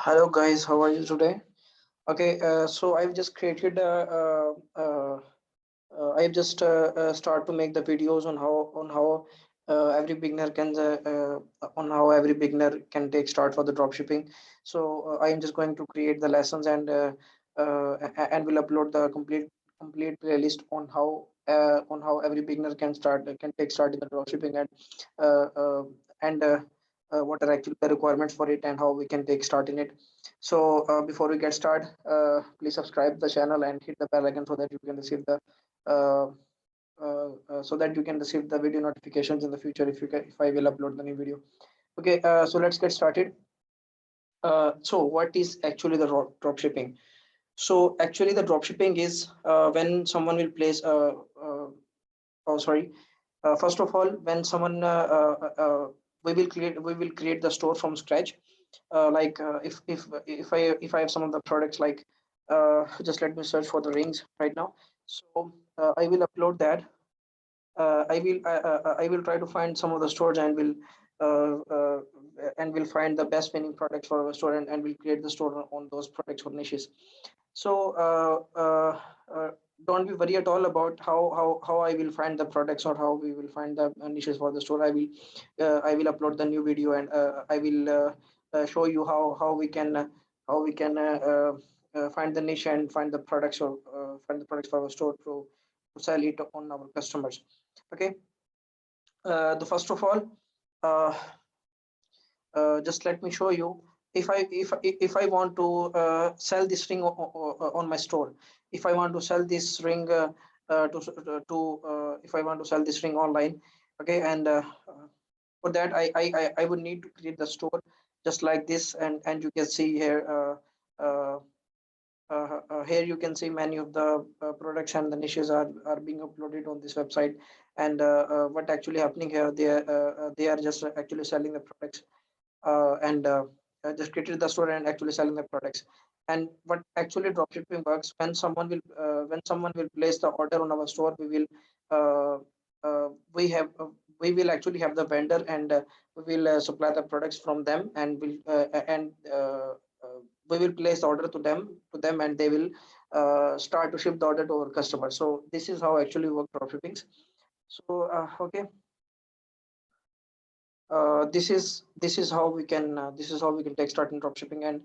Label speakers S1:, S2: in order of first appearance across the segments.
S1: Hello guys, how are you today? Okay, so I've just created I've just start to make the videos on how every beginner can on how every beginner can take start for the dropshipping. So I am just going to create the lessons and will upload the complete playlist on how every beginner can take start in the dropshipping uh, uh, and what are actually the requirements for it and how we can take start in it. So before we get started, please subscribe the channel and hit the bell icon so that you can receive the uh, video notifications in the future if I will upload the new video. Okay, so let's get started. So what is actually the drop shipping? So actually the drop shipping is when someone will place oh sorry first of all, when someone we will create the store from scratch. If I have some of the products, like just let me search for the rings right now. So I will upload that. I will try to find some of the stores and will find the best winning products for our store, and will create the store on those products or niches. So don't be worried at all about how I will find the products or how we will find the niches for the store. I will upload the new video, and I will show you how we can find the niche and find the products, or find the products for our store to sell it on our customers. Okay, the first of all, uh, just let me show you. If I want to sell this ring on my store, if I want to sell this ring if I want to sell this ring online. Okay, and for that I would need to create the store just like this, and you can see here, here you can see many of the products and the niches are being uploaded on this website. And what actually happening here, they are just actually selling the products, and just created the store and actually selling the products. And what actually dropshipping works, when someone will place the order on our store, uh, we have we will actually have the vendor, and we will supply the products from them, and will and we will place the order to them, and they will start to ship the order to our customer. So this is how actually work dropshipping. So okay, this is how we can take start in dropshipping. And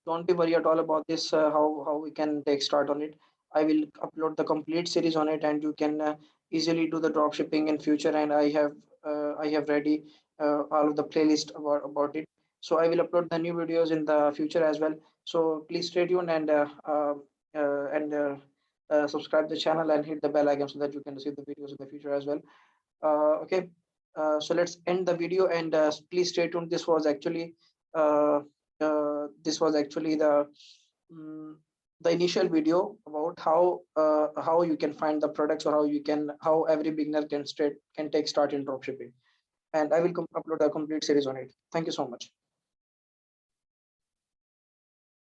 S1: don't be worried at all about this, how we can take start on it. I will upload the complete series on it, and you can easily do the dropshipping in future. And I have ready all of the playlist about it. So I will upload the new videos in the future as well. So please stay tuned, and subscribe the channel and hit the bell icon so that you can receive the videos in the future as well. Okay, so let's end the video, and please stay tuned. Uh, this was actually mm, the initial video about how you can find the products, or how every beginner can take start in dropshipping. And I will upload a complete series on it. Thank you so much.